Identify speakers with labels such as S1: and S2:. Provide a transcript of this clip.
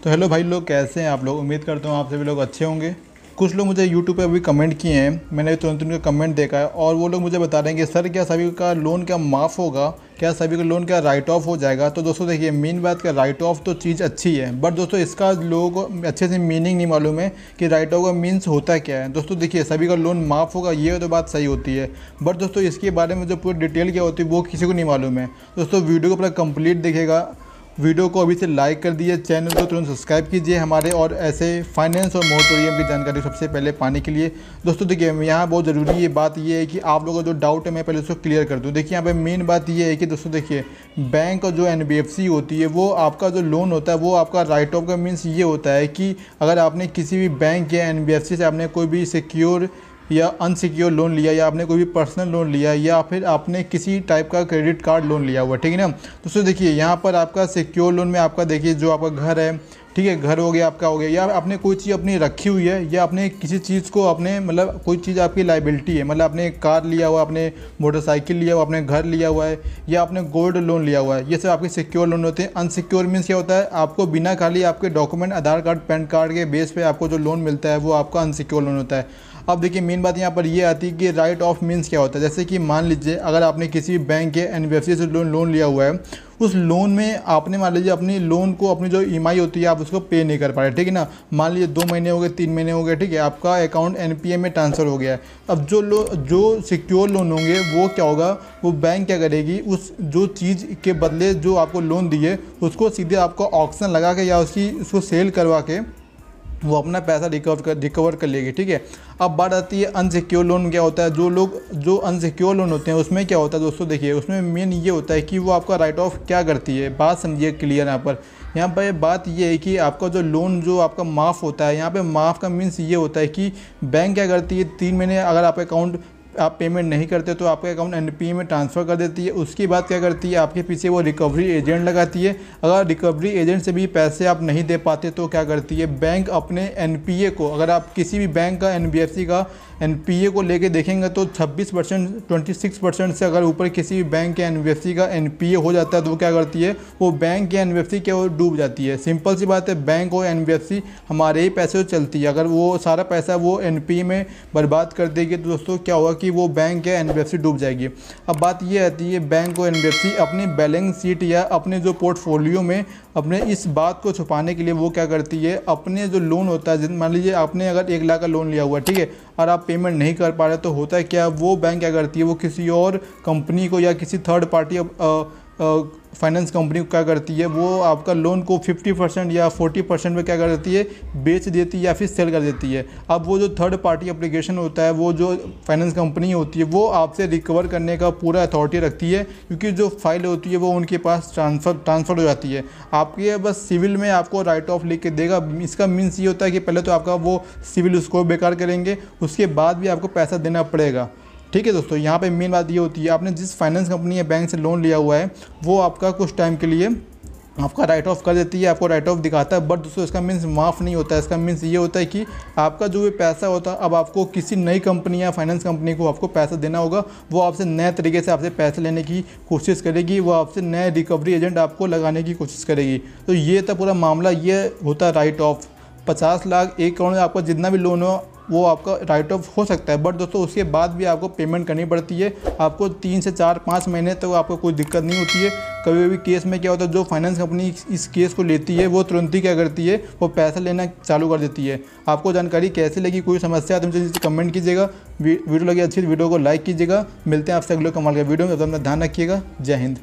S1: तो हेलो भाई लोग, कैसे हैं आप लोग। उम्मीद करता हूँ आप सभी लोग अच्छे होंगे। कुछ लोग मुझे यूट्यूब पे अभी कमेंट किए हैं, मैंने तुरंत उनका कमेंट देखा है और वो लोग मुझे बता रहे हैं कि सर क्या सभी का लोन क्या माफ़ होगा, क्या सभी का लोन क्या राइट ऑफ हो जाएगा। तो दोस्तों देखिए, मेन बात क्या, राइट ऑफ तो चीज़ अच्छी है, बट दोस्तों इसका लोगों को अच्छे से मीनिंग नहीं मालूम है कि राइट ऑफ का मीन्स होता क्या है। दोस्तों देखिए, सभी का लोन माफ़ होगा ये तो बात सही होती है, बट दोस्तों इसके बारे में जो पूरी डिटेल क्या होती है वो किसी को नहीं मालूम है। दोस्तों वीडियो को पूरा कंप्लीट देखिएगा, वीडियो को अभी से लाइक कर दीजिए, चैनल को तुरंत सब्सक्राइब कीजिए हमारे, और ऐसे फाइनेंस और मोरेटोरियम की जानकारी सबसे पहले पाने के लिए। दोस्तों देखिए, यहाँ बहुत ज़रूरी ये बात ये है कि आप लोगों का जो डाउट है मैं पहले उसको क्लियर कर दूँ। देखिए यहाँ पे मेन बात ये है कि दोस्तों देखिए, बैंक और जो NBFC होती है वो आपका जो लोन होता है वो आपका राइट ऑफ का मीन्स ये होता है कि अगर आपने किसी भी बैंक या NBFC से आपने कोई भी सिक्योर या अनसिक्योर लोन लिया, या आपने कोई भी पर्सनल लोन लिया, या फिर आपने किसी टाइप का क्रेडिट कार्ड लोन लिया हुआ, ठीक है ना। दोस्तों देखिए, यहाँ पर आपका सिक्योर लोन में आपका देखिए जो आपका घर है, ठीक है, घर हो गया आपका, हो गया, या आपने कोई चीज़ अपनी रखी हुई है, या आपने किसी चीज़ को अपने मतलब कोई चीज़ आपकी लाइबिलिटी है, मतलब आपने कार लिया हुआ, आपने मोटरसाइकिल लिया हुआ, आपने घर लिया हुआ है, या आपने गोल्ड लोन लिया हुआ है, ये सब आपके सिक्योर लोन होते हैं। अनसिक्योर मीन्स क्या होता है, आपको बिना खाली आपके डॉक्यूमेंट आधार कार्ड पैन कार्ड के बेस पे आपको जो लोन मिलता है वो आपका अनसिक्योर लोन होता है। अब देखिए, मेन बात यहाँ पर ये आती है कि राइट ऑफ मीन्स क्या होता है। जैसे कि मान लीजिए, अगर आपने किसी बैंक के NBFC से लोन लिया हुआ है, उस लोन में आपने मान लीजिए अपनी लोन को, अपनी जो EMI होती है आप उसको पे नहीं कर पा रहे, ठीक है ना। मान लीजिए 2 महीने हो गए, 3 महीने हो गए, ठीक है, आपका अकाउंट NPA में ट्रांसफ़र हो गया है। अब जो सिक्योर लोन होंगे वो क्या होगा, वो बैंक क्या करेगी, उस जो चीज़ के बदले जो आपको लोन दिए उसको सीधे आपको ऑक्शन लगा के या उसको सेल करवा के वो अपना पैसा रिकवर कर लेगी, ठीक है। अब बात आती है अनसिक्योर लोन क्या होता है। जो अनसिक्योर लोन होते हैं उसमें क्या होता है दोस्तों देखिए, उसमें मेन ये होता है कि वो आपका राइट ऑफ क्या करती है। बात समझिए क्लियर यहाँ पर बात ये है कि आपका जो लोन जो आपका माफ़ होता है, यहाँ पे माफ़ का मीन्स ये होता है कि बैंक क्या करती है, 3 महीने अगर आप अकाउंट आप पेमेंट नहीं करते तो आपका अकाउंट NPA में ट्रांसफ़र कर देती है। उसके बाद क्या करती है, आपके पीछे वो रिकवरी एजेंट लगाती है। अगर रिकवरी एजेंट से भी पैसे आप नहीं दे पाते तो क्या करती है, बैंक अपने NPA को, अगर आप किसी भी बैंक का NBFC का NPA को लेके देखेंगे तो 26%, 26% से अगर ऊपर किसी भी बैंक के NBFC का NPA हो जाता है तो वो क्या करती है, वो बैंक के NBFC के वो डूब जाती है। सिंपल सी बात है, बैंक और NBFC हमारे ही पैसे चलती है। अगर वो सारा पैसा वो NPA में बर्बाद कर देगी तो दोस्तों क्या होगा कि वो बैंक या NBFC डूब जाएगी। अब बात ये आती है, बैंक और NBFC अपनी बैलेंस शीट या अपने जो पोर्टफोलियो में अपने इस बात को छुपाने के लिए वो क्या करती है, अपने जो लोन होता है, मान लीजिए आपने अगर 1 लाख का लोन लिया हुआ है, ठीक है, और आप पेमेंट नहीं कर पा रहे तो होता है क्या, वो बैंक क्या करती है, वो किसी और कंपनी को या किसी थर्ड पार्टी फाइनेंस कंपनी को क्या करती है, वो आपका लोन को 50% या 40% में क्या कर देती है, बेच देती है या फिर सेल कर देती है। अब वो जो थर्ड पार्टी एप्लीकेशन होता है, वो जो फाइनेंस कंपनी होती है वो आपसे रिकवर करने का पूरा अथॉरिटी रखती है, क्योंकि जो फाइल होती है वो उनके पास ट्रांसफ़र हो जाती है। आपके बस सिविल में आपको राइट ऑफ लिख के देगा। इसका मीन्स ये होता है कि पहले तो आपका वो सिविल स्कोर बेकार करेंगे, उसके बाद भी आपको पैसा देना पड़ेगा, ठीक है दोस्तों। यहाँ पे मेन बात ये होती है, आपने जिस फाइनेंस कंपनी या बैंक से लोन लिया हुआ है वो आपका कुछ टाइम के लिए आपका राइट ऑफ कर देती है, आपको राइट ऑफ दिखाता है, बट दोस्तों इसका मीन्स माफ़ नहीं होता है। इसका मीन्स ये होता है कि आपका जो भी पैसा होता है, अब आपको किसी नई कंपनी या फाइनेंस कंपनी को आपको पैसा देना होगा, वो आपसे नए तरीके से आपसे पैसे लेने की कोशिश करेगी, वो आपसे नए रिकवरी एजेंट आपको लगाने की कोशिश करेगी। तो ये था पूरा मामला, ये होता है राइट ऑफ। 50 लाख 1 करोड़ में आपका जितना भी लोन हो वो आपका राइट ऑफ हो सकता है, बट दोस्तों उसके बाद भी आपको पेमेंट करनी पड़ती है। आपको 3 से 4-5 महीने तक आपको कोई दिक्कत नहीं होती है। कभी भी केस में क्या होता है, जो फाइनेंस कंपनी इस केस को लेती है वो तुरंत ही क्या करती है, वो पैसा लेना चालू कर देती है। आपको जानकारी कैसे लगी, कोई समस्या है तो मुझे कमेंट कीजिएगा। वीडियो लगी अच्छी तो वीडियो को लाइक कीजिएगा। मिलते हैं आपसे अगले कमाल के वीडियो में, तब तक ध्यान रखिएगा। जय हिंद।